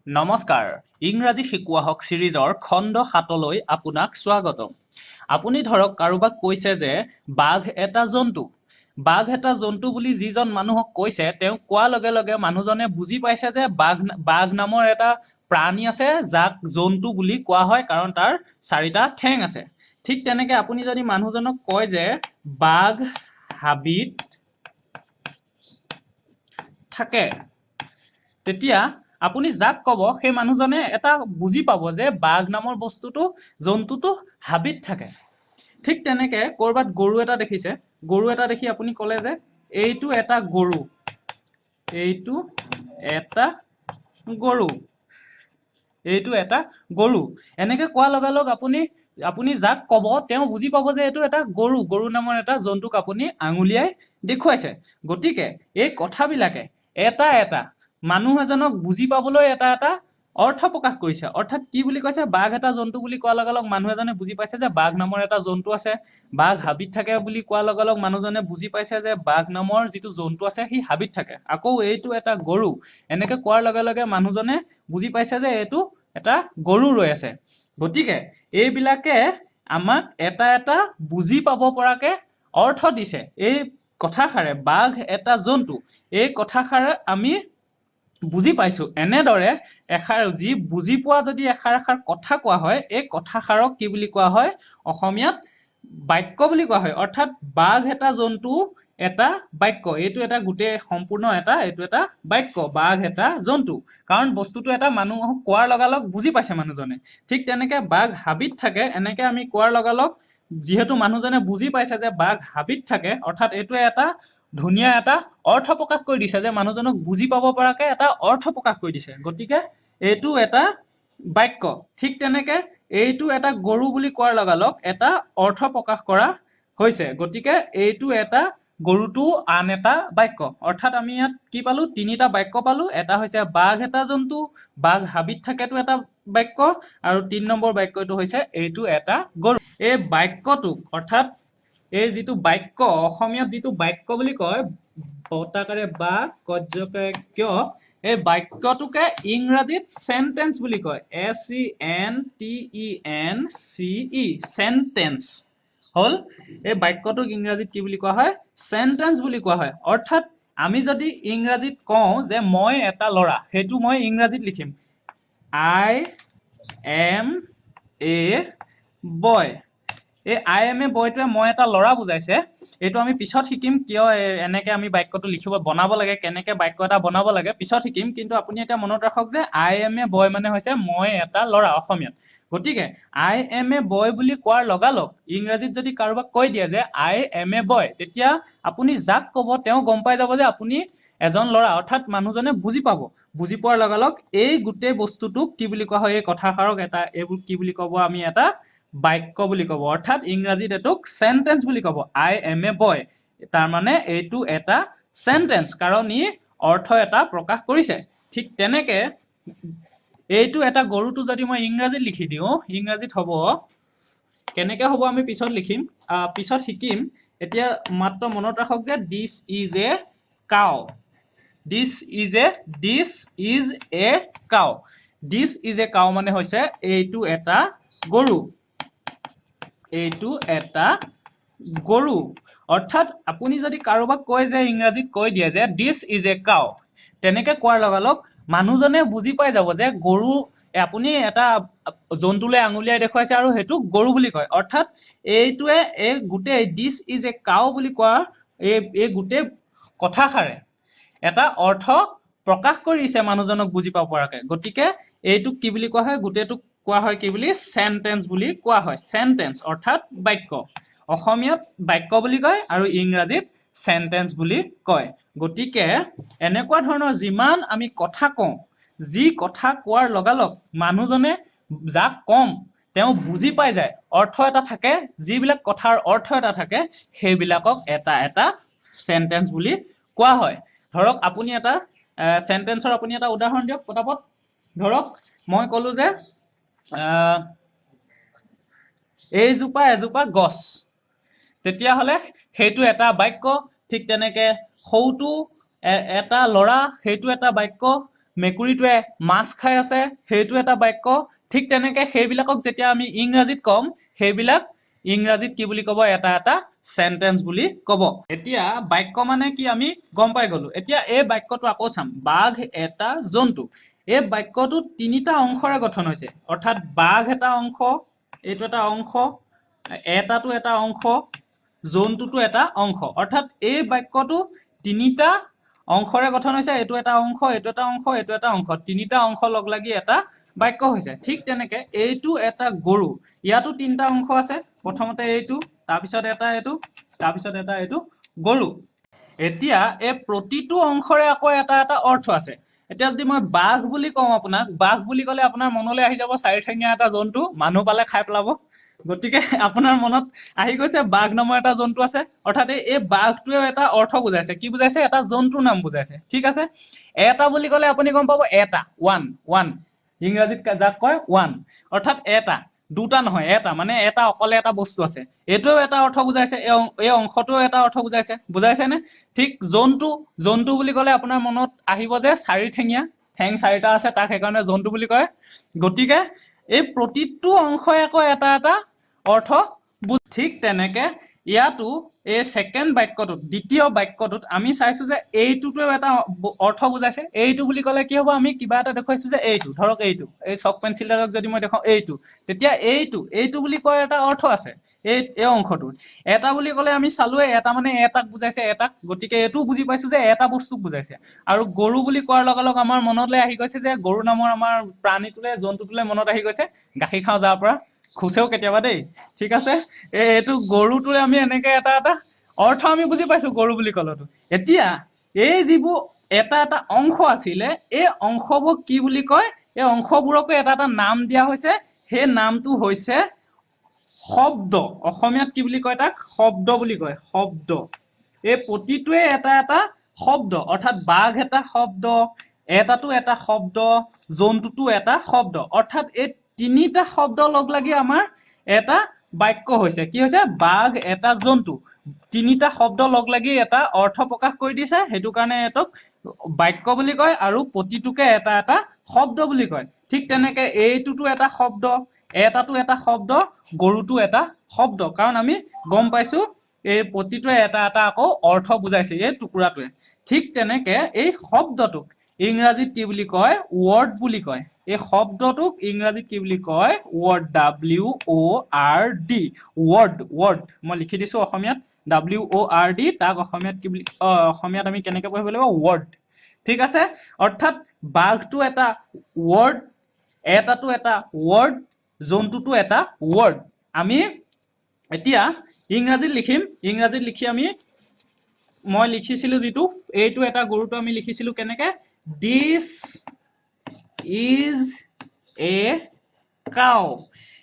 নমস্কাৰ ইংৰাজী শিকোৱা হওক সিৰিজৰ খণ্ড 7লৈ আপোনাক স্বাগতম আপুনি ধৰক কাৰোবাক কৈছে যে বাঘ এটা জন্তু বুলি যিজন মানুহক কৈছে তেওঁ কোৱাৰ লগে লগে মানুহজনে বুজি পাইছে যে বাঘ নামৰ এটা প্ৰাণী আছে যাক জন্তু বুলি কোৱা হয় কাৰণ তাৰ 4টা ঠেং আছে ঠিক তেনেকে আপুনি যদি মানুহজনক কয় যে বাঘ হাবিত থাকে তেতিয়া আপুনি যাক কব সেই মানুহজনে এটা বুজি পাব যে বাঘ নামৰ জন্তুটো হাবিত থাকে ঠিক তেনেকে কৰবাত গৰু এটা দেখিছে গৰু এটা দেখি আপুনি কলে যে এইটো এটা গৰু এনেকে কোৱা লগে লগে আপুনি যাক কব তেওঁ বুজি পাব যে এইটো এটা গৰু নামৰ এটা জন্তুক আপুনি আঙুলিয়াই দেখুৱাইছে গতিকে এই কথাবিলাকে এটা মানুহ এজনক বুজি পাবলৈ এটা অৰ্থ প্ৰকাশ কৰিছে অৰ্থাৎ কি বুলি কৈছে বাঘ এটা জন্তু বুলি কোৱাৰ লগে লগে মানুহ এজনে বুজি পাইছে যে বাঘ নামৰ এটা জন্তু আছে বাঘ হাবিত থাকে বুলি কোৱাৰ লগে লগে মানুহজনে বুজি পাইছে যে বাঘ নামৰ যিটো জন্তু আছে সি হাবিত থাকে আকৌ এইটো এটা গৰু এনেকে কোৱাৰ লগে লগে মানুহজনে বুজি পাইছে যে এইটো এটা গৰু ৰৈ আছে গতিকে এইবিলাকে আমাক এটা বুজি পাব পৰাকে অৰ্থ দিছে এই কথাষাৰে বাঘ এটা জন্তু এই কথাষাৰে আমি বুজি পাইছো এনেদৰে এষাৰ যি বুজি পোৱা যদি এষাৰ কথা কোৱা হয় এই কথাষাৰক কি বুলি কোৱা হয় অসমীয়াত বাক্য বুলি কোৱা হয় অৰ্থাৎ বাঘ এটা জন্তু এটা বাক্য এইটো এটা গোটেই সম্পূৰ্ণ এইটো এটা বাক্য বাঘ এটা জন্তু কাৰণ বস্তুটো এটা মানুহক কোৱাৰ লগালগ বুজি পাইছে মানুহজনে ঠিক তেনেকে বাঘ হাবিত থাকে এনেকে আমি কোৱাৰ লগালগ যিহেতু মানুহজনে বুজি পাইছে যে বাঘ হাবিত থাকে অৰ্থাৎ এইটোৱে এটা ধুনীয়া এটা অৰ্থ প্ৰকাশ কৰি দিছে যে মানুহজনক বুজি পাব পৰাকে এটা অৰ্থ প্ৰকাশ কৰি দিছে গতিকে এইটো এটা বাক্য ঠিক তেনেকে এইটো এটা গৰু বুলি কোৱাৰ লগালগ এটা অৰ্থ প্ৰকাশ কৰা হৈছে গতিকে এইটো এটা গৰুটো আন এটা বাক্য অৰ্থাৎ আমি ইয়াত কি পালো তিনিটা বাক্য পালো এটা হৈছে বাঘ এটা জন্তু বাঘ হাবিত থাকেটো এটা বাক্য আৰু 3 নম্বৰ বাক্যটো হৈছে এইটো এটা গৰু এই বাক্যটোক অৰ্থাৎ এই যিটো বাক্য অসমীয়াত যিটো বাক্য বুলি কয় বতাকাৰে বা কৰ্যকাৰে কিয় এই বাক্যটোকে ইংৰাজীত সেন্টেন্স বুলি কয় SENTENCE সেন্টেন্স হল এই বাক্যটোক ইংৰাজীত কি বুলি কোৱা হয় সেন্টেন্স বুলি কোৱা হয় অৰ্থাৎ আমি যদি ইংৰাজীত কওঁ যে মই এটা ল'ৰা সেইটো মই ইংৰাজীত লিখিম I am a boy এই I am a boy টোৱে মই এটা ল'ৰা বুজাইছে এইটো আমি পিছত শিকিম কিয় এনেকে আমি বাক্যটো বনাব লাগে কেনেকে বাক্য এটা বনাব লাগে পিছত শিকিম কিন্তু আপুনি এটা মনত ৰাখক যে I am a boy মানে হৈছে মই এটা ল'ৰা অসমীয়াত গতিকে I am a boy বুলি কোৱাৰ লগালগ ইংৰাজীত যদি কাৰোবাক কৈ দিয়ে যে I am a boy তেতিয়া আপুনি যাক কব তেওঁ গম পাই যাব যে আপুনি এজন ল'ৰা অৰ্থাৎ মানুহজনে বুজি পাব বুজি পোৱাৰ লগালগ এই গোটেই বস্তুটোক কি বুলি কোৱা হয় এই কথাষাৰক এইবোৰ কি বুলি কব আমি এটা বাক্য বুলি কব অৰ্থাৎ ইংৰাজীত এটোক সেন্টেন্স বুলি কব I am a boy তাৰ মানে এইটো এটা সেন্টেন্স কাৰণ ই অৰ্থ এটা প্ৰকাশ কৰিছে ঠিক তেনেকে এইটো এটা গৰুটো যদি মই ইংৰাজীত লিখি দিও ইংৰাজীত হ'ব কেনেকে হ'ব আমি পিছত লিখিম পিছত শিকিম এতিয়া মাত্ৰ মনত ৰাখক যে this is a cow this is a cow মানে হৈছে এইটো এটা গৰু অৰ্থাৎ আপুনি যদি কাৰোবাক কয় যে ইংৰাজীত কৈ দিয়ে যে this is a cow তেনেকে কোৱাৰ লগালগ মানুহজনে বুজি পাই যাব যে গৰু আপুনি এটা জন্তুলৈ আঙুলিয়াই দেখুৱাইছে আৰু সেইটো গৰু বুলি কয় অৰ্থাৎ এইটোৱে এই গোটেই this is a cow বুলি কোৱা এই গোটেই কথাষাৰে এটা অৰ্থ প্ৰকাশ কৰিছে মানুহজনক বুজি পাব পৰাকে গতিকে এইটোক কি বুলি কোৱা হয় গোটেইটোক কোৱা হয় কি বুলি সেন্টেন্স বুলি কোৱা হয় সেন্টেন্স অৰ্থাৎ বাক্য অসমীয়াত বাক্য বুলি কয় আৰু ইংৰাজীত সেন্টেন্স বুলি কয় গতিকে এনেকুৱা ধৰণৰ যিমান আমি কথা কওঁ যি কথা কোৱাৰ লগালগ মানুহজনে যাক কম তেওঁ বুজি পাই যায় অৰ্থ এটা থাকে যিবিলাক কথাৰ অৰ্থ এটা থাকে সেইবিলাকক এটা সেন্টেন্স বুলি কোৱা হয় ধৰক আপুনি এটা সেন্টেন্সৰ আপুনি এটা উদাহৰণ দিয়ক পটাপট ধৰক মই কলো যে এইজোপা এজোপা গছ তেতিয়া হলে সেইটো এটা বাক্য ঠিক তেনেকে সৌটো এটা ল'ৰা সেইটো এটা বাক্য মেকুৰীটোৱে মাছ খাই আছে সেইটো এটা বাক্য ঠিক তেনেকে সেইবিলাকক যেতিয়া আমি ইংৰাজীত কম সেইবিলাক ইংৰাজীত কি বুলি ক'ব এটা এটা সেন্টেন্স বুলি ক'ব এতিয়া বাক্য মানে কি আমি গম পাই গলো এতিয়া এই বাক্যটো আকৌ চাম বাঘ এটা জন্তু এই বাক্যটো তিনিটা অংশৰে গঠন হৈছে অৰ্থাৎ বাঘ এটা অংশ এইটো এটা অংশ এটাটো এটা অংশ জন্তুটো এটা অংশ অৰ্থাৎ এই বাক্যটো তিনিটা অংশৰে গঠন হৈছে এইটো এটা অংশ এইটো এটা অংশ এইটো এটা অংশ তিনিটা অংশ লগ লাগি এটা বাক্য হৈছে ঠিক তেনেকে এইটো এটা গৰু ইয়াতো তিনিটা অংশ আছে প্ৰথমতে এইটো তাৰপিছত এটা এইটো তাৰপিছত এটা এইটো গৰু এতিয়া এই প্ৰতিটো অংশৰে আকৌ এটা এটা অৰ্থ আছে এতিয়া যদি মই বাঘ বুলি কওঁ আপোনাক বাঘ বুলি ক'লে আপোনাৰ মনলৈ আহি যাব চাৰিঠেঙীয়া এটা জন্তু মানুহ পালে খাই পেলাব গতিকে আপোনাৰ মনত আহি গৈছে বাঘ নামৰ এটা জন্তু আছে অৰ্থাৎ এই বাঘটোৱে এটা অৰ্থ বুজাইছে কি বুজাইছে এটা জন্তুৰ নাম বুজাইছে ঠিক আছে এটা বুলি ক'লে আপুনি গম পাব এটা ওৱান ইংৰাজীত যাক কয় ওৱান অৰ্থাৎ এটা দুটা নহয় এটা মানে এটা অকলে এটা বস্তু আছে এইটোও এটা অৰ্থ বুজাইছে এই অংশটোও এটা অৰ্থ বুজাইছে নে ঠিক জন্তু বুলি ক'লে আপোনাৰ মনত আহিব যে চাৰিঠেঙীয়া ঠেং চাৰিটা আছে তাক সেইকাৰণে জন্তু বুলি কয় গতিকে এই প্ৰতিটো অংশই আকৌ এটা এটা অৰ্থ ঠিক তেনেকে ইয়াতো এই সেকেন্ড বাক্যটোত দ্বিতীয় বাক্যটোত আমি চাইছো যে এইটোটো এটা অৰ্থ বুজাইছে এইটো বুলি ক'লে কি হ'ব আমি কিবা এটা দেখুৱাইছো যে এইটো ধৰক এইটো এই চক পেন্সিলডালক যদি মই দেখাও এইটো তেতিয়া এইটো বুলি কয় এটা অৰ্থ আছে এই অংশটো এটা বুলি ক'লে আমি চালোৱে এটা মানে এটাক বুজাইছে এটাক গতিকে এইটো বুজি পাইছো যে এটা বস্তুক বুজাইছে আৰু গৰু বুলি কোৱাৰ লগে লগে আমাৰ মনলৈ আহি গৈছে যে গৰু নামৰ আমাৰ প্ৰাণীটোলে জন্তুটোলে মনত আহি গৈছে গাখীৰ খাওঁ যাৰ পৰা খুচেও কেতিয়াবা দেই ঠিক আছে এইটো গৰুটোলে আমি এনেকে এটা এটা অৰ্থ আমি বুজি পাইছো গৰু বুলি ক'লেতো এতিয়া এই যিবোৰ এটা এটা অংশ আছিলে এই অংশবোৰ কি বুলি কয় এই অংশবোৰকো এটা এটা নাম দিয়া হৈছে সেই নামটো হৈছে শব্দ অসমীয়াত কি বুলি কয় তাক শব্দ বুলি কয় শব্দ এই প্ৰতিটোৱে এটা এটা শব্দ অৰ্থাৎ বাঘ এটা শব্দ এটাটো এটা শব্দ জন্তুটো এটা শব্দ অৰ্থাৎ এই তিনিটা শব্দ লগ লাগি আমাৰ এটা বাক্য হৈছে কি হৈছে বাঘ এটা জন্তু তিনিটা শব্দ লগ লাগি এটা অৰ্থ প্ৰকাশ কৰি দিছে সেইটো কাৰণে এটোক বাক্য বুলি কয় আৰু প্ৰতিটোকে এটা এটা শব্দ বুলি কয় ঠিক তেনেকে এইটোটো এটা শব্দ এটাটো এটা শব্দ গৰুটো এটা শব্দ কাৰণ আমি গম পাইছো এই প্ৰতিটোৱে এটা এটা আকৌ অৰ্থ বুজাইছে এই টুকুৰাটোৱে ঠিক তেনেকে এই শব্দটোক ইংৰাজীত কি বুলি কয় ৱৰ্ড বুলি কয় এই শব্দটোক ইংৰাজীত কি বুলি কয় ৱৰ্ড WORD ৱৰ্ড মই লিখি দিছো অসমীয়াত WORD তাক অসমীয়াত কি বুলি অসমীয়াত আমি কেনেকৈ পঢ়িব লাগিব ৱৰ্ড ঠিক আছে অৰ্থাৎ বাঘটো এটা ৱৰ্ড এটাটো এটা ৱৰ্ড জন্তুটো এটা ৱৰ্ড আমি এতিয়া ইংৰাজীত লিখি আমি মই লিখিছিলো যিটো এইটো এটা গৰুটো আমি লিখিছিলো কেনেকে দিস ইজ এ কাউ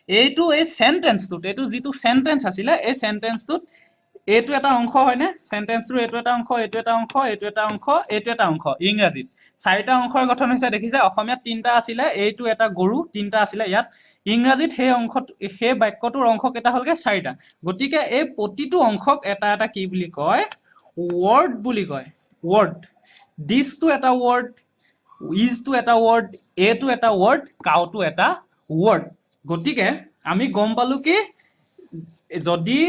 এইটো এই সেন্টেন্সটোত এইটো যিটো সেন্টেন্স আছিলে এই সেন্টেন্সটোত এইটো এটা অংশ হয়নে সেন্টেন্সটোৰ এইটো এটা অংশ এইটো এটা অংশ এইটো এটা অংশ এইটো এটা অংশ ইংৰাজীত চাৰিটা অংশৰ গঠন হৈছে দেখিছে অসমীয়াত তিনিটা আছিলে এইটো এটা গৰু তিনিটা আছিলে ইয়াত ইংৰাজীত সেই বাক্যটোৰ অংশ কেইটা হ'লগে চাৰিটা গতিকে এই প্ৰতিটো অংশক এটা এটা কি বুলি কয় ৱৰ্ড বুলি কয় ৱৰ্ড দিসটো এটা ৱৰ্ড ইজটো এটা ৱৰ্ড এটো এটা ৱৰ্ড কাউটো এটা ৱৰ্ড গতিকে আমি গম পালো কি যদি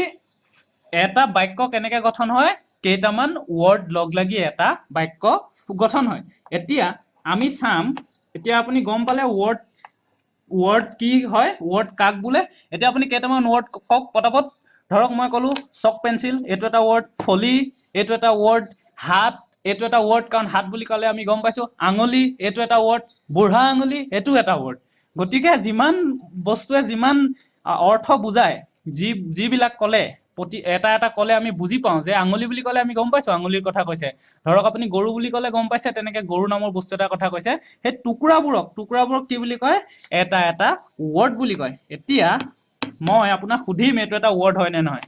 এটা বাক্য কেনেকে গঠন হয় কেইটামান ৱৰ্ড লগ লাগি এটা বাক্য গঠন হয় এতিয়া আমি চাম এতিয়া আপুনি গম পালে ৱৰ্ড কি হয় ৱৰ্ড কাক বোলে এতিয়া আপুনি কেইটামান ৱৰ্ড কওক পটাপট ধৰক মই ক'লো চক পেন্সিল এইটো এটা ৱৰ্ড ফলি এইটো এটা ৱৰ্ড হাত এইটো এটা ৱৰ্ড কাৰণ হাত বুলি ক'লে আমি গম পাইছো আঙুলি এইটো এটা ৱৰ্ড বুঢ়া আঙুলি এইটো এটা ৱৰ্ড গতিকে যিমান বস্তুৱে যিমান অৰ্থ বুজায় যিবিলাক ক'লে প্ৰতি এটা এটা ক'লে আমি বুজি পাওঁ যে আঙুলি বুলি ক'লে আমি গম পাইছো আঙুলিৰ কথা কৈছে ধৰক আপুনি গৰু বুলি ক'লে গম পাইছে তেনেকে গৰু নামৰ বস্তু এটাৰ কথা কৈছে সেই টুকুৰাবোৰক কি বুলি কয় এটা এটা ৱৰ্ড বুলি কয় এতিয়া মই আপোনাক সুধিম এইটো এটা ৱৰ্ড হয় নে নহয়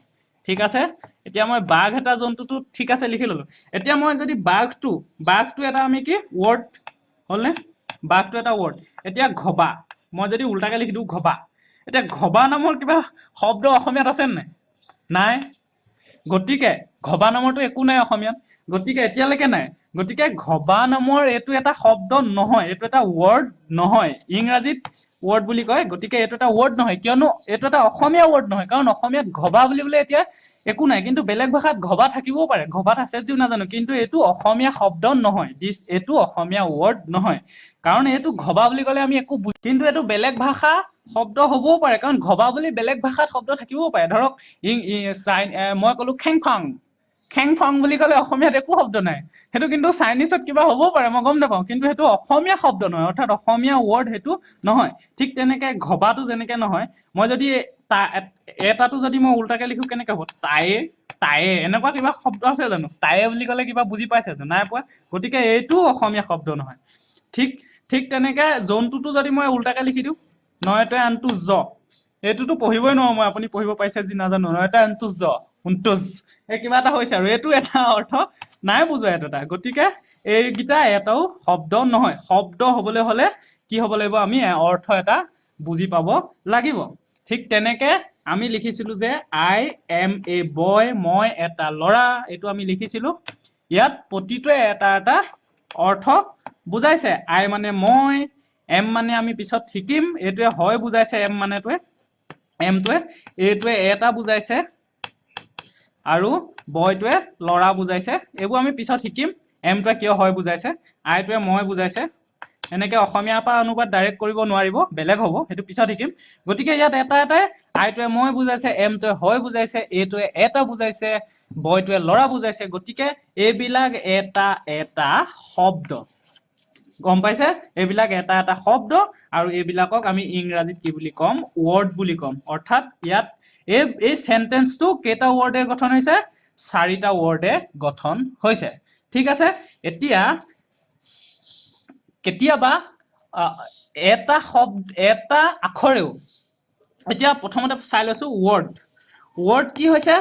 ঠিক আছে এতিয়া মই বাঘ এটা জন্তুটো ঠিক আছে লিখি ললো এতিয়া মই যদি বাঘটো এটা আমি কি ৱৰ্ড হ'লনে বাঘটো এটা ৱৰ্ড এতিয়া ঘবা মই যদি উল্টাকে লিখি দিওঁ ঘবা এতিয়া ঘবা নামৰ কিবা শব্দ অসমীয়াত আছে নাই নাই গতিকে ঘবা নামৰটো একো নাই অসমীয়াত গতিকে এতিয়ালৈকে নাই গতিকে ঘবা নামৰ এইটো এটা শব্দ নহয়, এইটো এটা ৱৰ্ড নহয়, ইংৰাজীত ৱৰ্ড বুলি কয়। গতিকে এইটো এটা ৱৰ্ড নহয়, কিয়নো এইটো এটা অসমীয়া ৱৰ্ড নহয়, কাৰণ অসমীয়াত ঘবা বুলিবলৈ এতিয়া একো নাই। কিন্তু বেলেগ ভাষাত ঘবা থাকিবও পাৰে, ঘবাত আছে যদিও নাজানো, কিন্তু এইটো অসমীয়া শব্দ নহয়, এইটো অসমীয়া ৱৰ্ড নহয়। কাৰণ এইটো ঘবা বুলি ক'লে আমি একো কিন্তু এইটো বেলেগ ভাষা শব্দ হ'বও পাৰে, কাৰণ ঘবা বুলি বেলেগ ভাষাত শব্দ থাকিবও পাৰে। ধৰক মই ক'লো খেংফাং, খেংফাং বুলি ক'লে অসমীয়াত একো শব্দ নাই, সেইটো কিন্তু চাইনিজত কিবা হ'বও পাৰে, মই গম নাপাওঁ, কিন্তু সেইটো অসমীয়া শব্দ নহয়, অৰ্থাৎ অসমীয়া ৱৰ্ড সেইটো নহয়। ঠিক তেনেকে ঘবাটো যেনেকে নহয়, মই যদি এটাটো যদি মই উল্টাকে লিখো কেনেকে হ'ব? তায়ে, তায়ে, এনেকুৱা কিবা শব্দ আছে জানো? তায়ে বুলি ক'লে কিবা বুজি পাইছে জানো? নাই পোৱা। গতিকে এইটো অসমীয়া শব্দ নহয়। ঠিক তেনেকে জন্তুটো যদি মই উল্টাকে লিখি দিওঁ, নয়টোৱে আনটো জ, এইটোতো পঢ়িবই নোৱাৰো মই, আপুনি পঢ়িব পাইছে যি নাজানো, নয়টোৱে আনটো জ, উনটোজ, এই কিবা এটা হৈছে আৰু এইটো এটা অৰ্থ নাই বুজোৱা এইটো এটা। গতিকে এইকেইটা এটাও শব্দ নহয়। শব্দ হবলৈ হলে কি হব লাগিব? আমি অৰ্থ এটা বুজি পাব লাগিব। ঠিক তেনেকে আমি লিখিছিলো যে আই এম এ বয়, মই এটা ল'ৰা, এইটো আমি লিখিছিলো। ইয়াত প্ৰতিটোৱে এটা এটা অৰ্থ বুজাইছে। আই মানে মই, এম মানে আমি পিছত শিকিম, এইটোৱে হয় বুজাইছে, এম মানেটোৱে, এমটোৱে, এইটোৱে এটা বুজাইছে, আৰু বয়টোৱে ল'ৰা বুজাইছে। এইবোৰ আমি পিছত শিকিম, এমটোৱে কিয় হয় বুজাইছে, আইটোৱে মই বুজাইছে। এনেকে অসমীয়াৰ পৰা অনুবাদ ডাইৰেক্ট কৰিব নোৱাৰিব, বেলেগ হ'ব, সেইটো পিছত শিকিম। গতিকে ইয়াত এটা এটাই আইটোৱে মই বুজাইছে, এমটোৱে হয় বুজাইছে, এইটোৱে এটা বুজাইছে, বয়টোৱে ল'ৰা বুজাইছে। গতিকে এইবিলাক এটা এটা শব্দ, গম পাইছে? এইবিলাক এটা এটা শব্দ, আৰু এইবিলাকক আমি ইংৰাজীত কি বুলি ক'ম? ৱৰ্ড বুলি ক'ম। অৰ্থাৎ ইয়াত এই সেন্টেন্সটো কেইটা ৱৰ্ডে গঠন হৈছে? 4টা ৱৰ্ডে গঠন হৈছে। ঠিক আছে। এতিয়া কেতিয়াবা এটা শব্দ, এটা আখৰেও, এতিয়া প্ৰথমতে চাই লৈছো ৱৰ্ড। ৱৰ্ড কি হৈছে?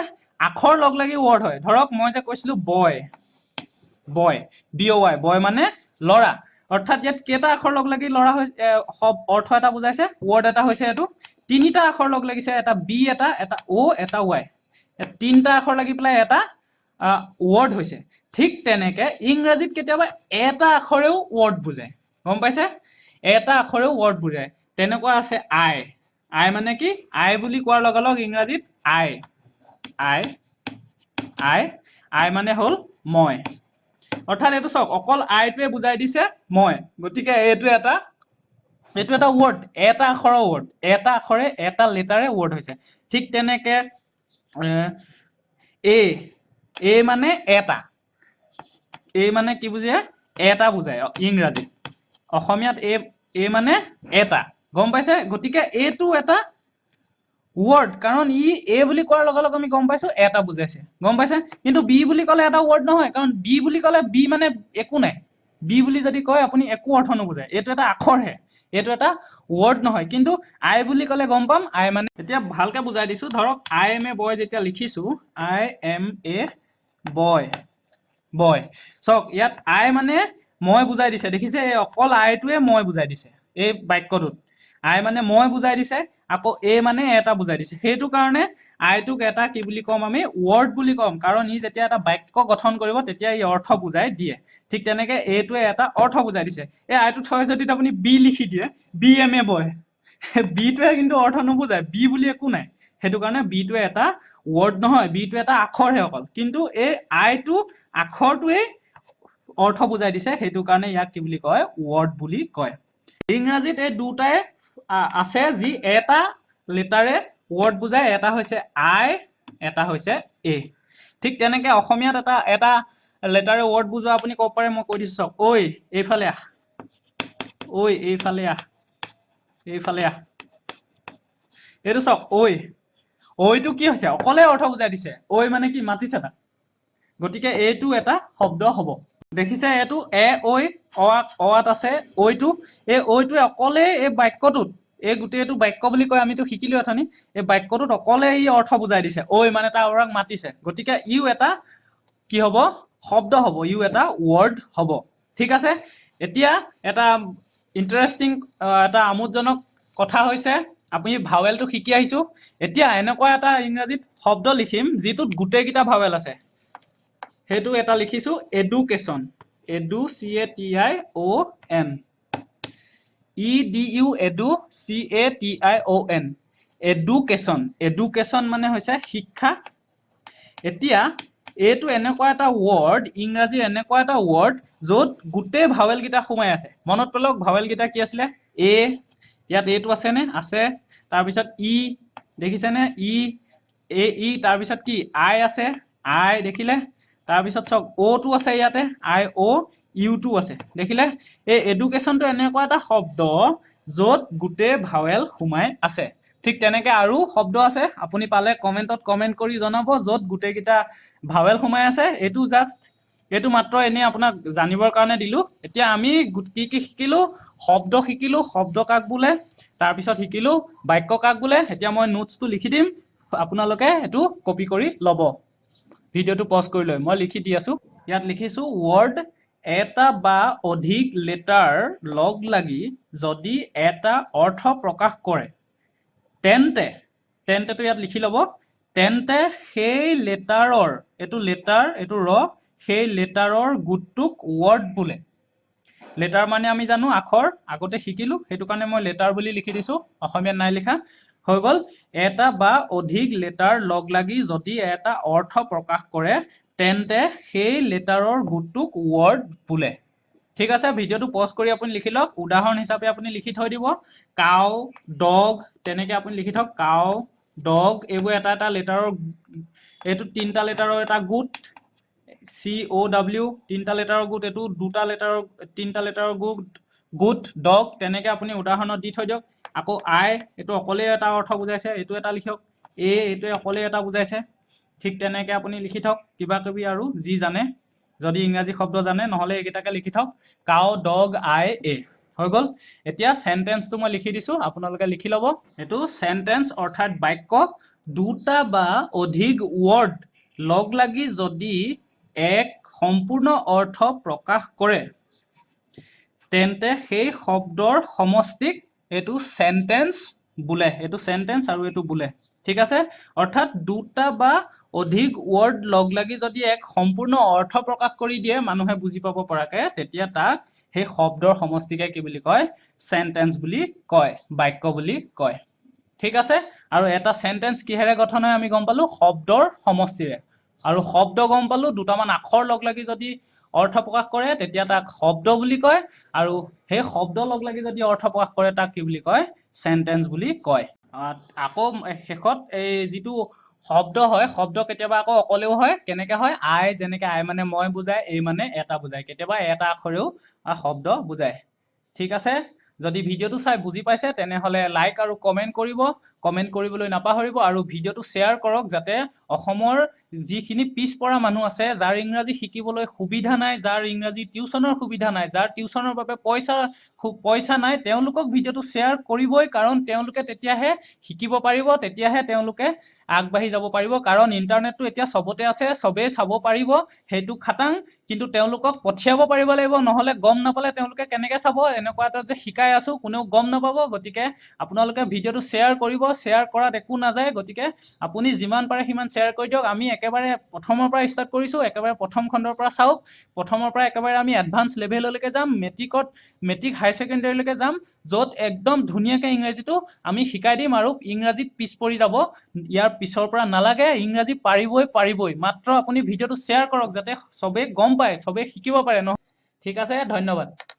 আখৰ লগ লাগি ৱৰ্ড হয়। ধৰক মই যে কৈছিলো বয়, বয়, BOY, বয় মানে ল'ৰা। অৰ্থাৎ ইয়াত কেইটা আখৰ লগ লাগি ল'ৰা অৰ্থ এটা বুজাইছে? ৱৰ্ড এটা হৈছে এইটো। 3টা আখৰ লগ লাগিছে, এটা বি, এটা O, এটা Y, 3টা আখৰ লাগি পেলাই এটা ৱৰ্ড হৈছে। ঠিক তেনেকে ইংৰাজীত কেতিয়াবা এটা আখৰেও ৱৰ্ড বুজায়, গম পাইছে? এটা আখৰেও ৱৰ্ড বুজায়। তেনেকুৱা আছে আই। আই মানে কি? আই বুলি কোৱাৰ লগে লগে ইংৰাজীত আই, আই, আই, আই মানে হ'ল মই। অৰ্থাৎ এইটো চাওক, অকল আইটোৱে বুজাই দিছে মই। গতিকে এইটো এটা ৱৰ্ড, এটা আখৰৰ ৱৰ্ড, এটা আখৰে এটা লেটাৰে ৱৰ্ড হৈছে। ঠিক তেনেকে এ মানে এটা, এ মানে কি বুজায়? এটা বুজায় ইংৰাজীত। অসমীয়াত এ মানে এটা, গম পাইছে? গতিকে এইটো এটা ৱৰ্ড, কাৰণ ই এ বুলি কোৱাৰ লগে লগে আমি গম পাইছো এটা বুজাইছে, গম পাইছে? কিন্তু বি বুলি ক'লে এটা ৱৰ্ড নহয়, কাৰণ বি বুলি ক'লে বি মানে একো নাই। বি বুলি যদি কয় আপুনি একো অৰ্থ নুবুজায়, এইটো এটা আখৰহে, এইটো এটা ৱৰ্ড নহয়। কিন্তু আই বুলি ক'লে গম পাম, আই মানে, এতিয়া ভালকে বুজাই দিছো। ধৰক আই এম এ বয় যেতিয়া লিখিছো, আই এম এ বয়, বয়, চাওক ইয়াত আই মানে মই বুজাই দিছে, দেখিছে? এই অকল আইটোৱে মই বুজাই দিছে এই বাক্যটোত। আই মানে মই বুজাই দিছে, আকৌ এ মানে এটা বুজাই দিছে। সেইটো কাৰণে আইটোক এটা কি বুলি ক'ম? আমি ৱৰ্ড বুলি ক'ম, কাৰণ ই যেতিয়া এটা বাক্য গঠন কৰিব তেতিয়া ই অৰ্থ বুজাই দিয়ে। ঠিক তেনেকে এইটোৱে এটা অৰ্থ বুজাই দিছে। এই আইটো থৈ যদি আপুনি বি লিখি দিয়ে, বি এম এ বয়, বিটোৱে কিন্তু অৰ্থ নুবুজায়, বি বুলি একো নাই। সেইটো কাৰণে বিটোৱে এটা ৱৰ্ড নহয়, বিটো এটা আখৰহে অকল। কিন্তু এই আইটো আখৰটোৱেই অৰ্থ বুজাই দিছে, সেইটো কাৰণে ইয়াক কি বুলি কয়? ৱৰ্ড বুলি কয়। ইংৰাজীত এই দুটাই আছে যি এটা লেটাৰে ৱৰ্ড বুজায়, এটা হৈছে আই, এটা হৈছে এ। ঠিক তেনেকে অসমীয়াত এটা লেটাৰে ৱৰ্ড বুজোৱা আপুনি ক'ব পাৰে, মই কৈ দিছো চাওক। ঐ এইফালে আহ, ঐ এইফালে আহ, এইফালে আহ, এইটো চাওক ঐ। ঐটো কি হৈছে? অকলে অৰ্থ বুজাই দিছে। ঐ মানে কি? মাতিছে তাক। গতিকে এইটো এটা শব্দ হ'ব। দেখিছে? এইটো ঐ, অত আছে ঐটো, এই ঐটোৱে অকলে এই বাক্যটোত, এই গোটেইটো বাক্য বুলি কয়, আমিতো শিকিলো অথনি, এই বাক্যটোত অকলে ই অৰ্থ বুজাই দিছে। ঐ মানে তাৰ অৰাক মাতিছে। গতিকে ইও এটা কি হ'ব? শব্দ হ'ব, ইও এটা ৱৰ্ড হ'ব। ঠিক আছে। এতিয়া এটা ইণ্টাৰেষ্টিং, এটা আমোদজনক কথা হৈছে, আমি ভাৱেলটো শিকি আহিছো। এতিয়া এনেকুৱা এটা ইংৰাজীত শব্দ লিখিম যিটোত গোটেইকেইটা ভাৱেল আছে। সেইটো এটা লিখিছো education. edu CATION EDU edu CATION education মানে হৈছে শিক্ষা এতিয়া এইটো এনেকুৱা এটা ৱৰ্ড ইংৰাজীৰ এনেকুৱা এটা ৱৰ্ড য'ত গোটেই ভাৱেল কেইটা সোমাই আছে মনত পেলাওক ভাৱেল কেইটা কি আছিলে এ ইয়াত এটো আছে নে আছে তাৰপিছত ই দেখিছেনে ই তাৰপিছত কি আই আছে আই দেখিলে তাৰপিছত চক অ টো আছে ইয়াতে আই অ ইউ টো আছে দেখিলে এই এডুকেশ্যনটো এনেকুৱা এটা শব্দ য'ত গোটেই ভাৱেল সোমাই আছে ঠিক তেনেকে আৰু শব্দ আছে আপুনি পালে কমেন্টত কমেন্ট কৰি জনাব য'ত গোটেইকেইটা ভাৱেল সোমাই আছে এইটো মাত্ৰ এনে আপোনাক জানিবৰ কাৰণে দিলো এতিয়া আমি কি শিকিলো শব্দ শিকিলো শব্দ কাক বোলে তাৰপিছত শিকিলো বাক্য কাক বোলে এতিয়া মই নোটছটো লিখি দিম আপোনালোকে এটো কপি কৰি ল'ব ভিডিঅ'টো পজ কৰি লৈ মই লিখি দি আছো ইয়াত লিখিছো ৱৰ্ড এটা বা অধিক লেটাৰ লগ লাগি যদি এটা অৰ্থ প্ৰকাশ কৰে তেন্তেটো ইয়াত লিখি ল'ব তেন্তে সেই লেটাৰৰ এইটো ৰ সেই লেটাৰৰ গোটটোক ৱৰ্ড বোলে লেটাৰ মানে আমি জানো আখৰ আগতে শিকিলো সেইটো কাৰণে মই লেটাৰ বুলি লিখি দিছো অসমীয়াত নাই লিখা হৈ গল এটা বা অধিক লেটাৰ লগ লাগি যদি এটা অৰ্থ প্ৰকাশ কৰে তেন্তে সেই লেটাৰৰ গোটটোক ৱৰ্ড বোলে ঠিক আছে ভিডিঅ'টো পজ কৰি আপুনি লিখি লওক উদাহৰণ হিচাপে আপুনি লিখি থৈ দিব কাউ ডগ তেনেকে আপুনি লিখি থওক কাউ ডগ এইবোৰ এটা লেটাৰৰ এইটো তিনটা লেটাৰৰ এটা গোট COW তিনটা লেটাৰৰ গোট এইটো তিনটা লেটাৰৰ গোট ডগ তেনেকে আপুনি উদাহৰণত দি থৈ দিয়ক আকৌ আই এইটো অকলে এটা অৰ্থ বুজাইছে এইটো এটা লিখক এইটোৱে অকলে এটা বুজাইছে ঠিক তেনেকে আপুনি লিখি থওক কিবা কিবি আৰু যি জানে যদি ইংৰাজী শব্দ জানে নহলে এইকেইটাকে লিখি থওক কাউ ডগ আই এ হৈ গল এতিয়া সেন্টেন্সটো মই লিখি দিছো আপোনালোকে লিখি ল'ব এইটো সেন্টেন্স অৰ্থাৎ বাক্য দুটা বা অধিক ৱৰ্ড লগ লাগি যদি এক সম্পূৰ্ণ অৰ্থ প্ৰকাশ কৰে তেন্তে সেই শব্দৰ সমষ্টিক এইটো সেন্টেন্স বোলে এইটো সেন্টেন্স আৰু এইটো বোলে ঠিক আছে অৰ্থাৎ দুটা বা অধিক ৱৰ্ড লগ লাগি যদি এক সম্পূৰ্ণ অৰ্থ প্ৰকাশ কৰি দিয়ে মানুহে বুজি পাব পৰাকে তেতিয়া তাক সেই শব্দৰ সমষ্টিকে কি বুলি কয় সেন্টেন্স বুলি কয় বাক্য বুলি কয় ঠিক আছে আৰু এটা সেন্টেন্স কিহেৰে গঠন হয় আমি গম পালো শব্দৰ সমষ্টিৰে আৰু শব্দ গম পালো দুটামান আখৰ লগ লাগি যদি অৰ্থ প্ৰকাশ কৰে তেতিয়া তাক শব্দ বুলি কয় আৰু সেই শব্দ লগ লাগি যদি অৰ্থ প্ৰকাশ কৰে তাক কি বুলি কয় সেন্টেন্স বুলি কয় আকৌ শেষত এই যিটো শব্দ হয় শব্দ কেতিয়াবা আকৌ অকলেও হয় কেনেকে হয় আই যেনেকে আই মানে মই বুজায় এই মানে এটা বুজায় কেতিয়াবা এটা আখৰেও শব্দ বুজায় ঠিক আছে যদি ভিডিঅ'টো চাই বুজি পাইছে তেনেহলে লাইক আৰু কমেন্ট কৰিব কমেন্ট কৰিবলৈ নাপাহৰিব আৰু ভিডিঅ'টো শ্বেয়াৰ কৰক যাতে অসমৰ যিখিনি পিছপৰা মানুহ আছে যাৰ ইংৰাজী শিকিবলৈ সুবিধা নাই যাৰ ইংৰাজী টিউচনৰ সুবিধা নাই যাৰ টিউচনৰ বাবে পইচা নাই তেওঁলোকক ভিডিঅ'টো শ্বেয়াৰ কৰিবই কাৰণ তেওঁলোকে তেতিয়াহে শিকিব পাৰিব তেতিয়াহে তেওঁলোকে আগবাঢ়ি যাব পাৰিব কাৰণ ইন্টাৰনেটটো এতিয়া সবতে আছে সবেই চাব পাৰিব সেইটো খাটাং কিন্তু তেওঁলোকক পঠিয়াব পাৰিব লাগিব নহলে গম নাপালে তেওঁলোকে কেনেকে চাব এনেকুৱা এটা যে শিকাই আছো কোনেও গম নাপাব গতিকে আপোনালোকে ভিডিঅ'টো শ্বেয়াৰ কৰিব শ্বেয়াৰ কৰাত একো নাযায় গতিকে আপুনি যিমান পাৰে সিমান শ্বেয়াৰ কৰি দিয়ক আমি একেবাৰে প্ৰথমৰ পৰা ষ্টাৰ্ট কৰিছো একেবাৰে প্ৰথম খণ্ডৰ পৰা চাওক প্ৰথমৰ পৰা একেবাৰে আমি এডভান্স লেভেললৈকে যাম মেট্ৰিক হায়াৰ ছেকেণ্ডাৰীলৈকে যাম য'ত একদম ধুনীয়াকে ইংৰাজীটো আমি শিকাই দিম আৰু ইংৰাজীত পিছ পৰি যাব ইয়াৰ পিছৰ পৰা নালাগে ইংৰাজী পাৰিবই মাত্ৰ আপুনি ভিডিঅ'টো শ্বেয়াৰ কৰক যাতে সবে গম পায় সবে শিকিব পাৰে ন ঠিক আছে ধন্যবাদ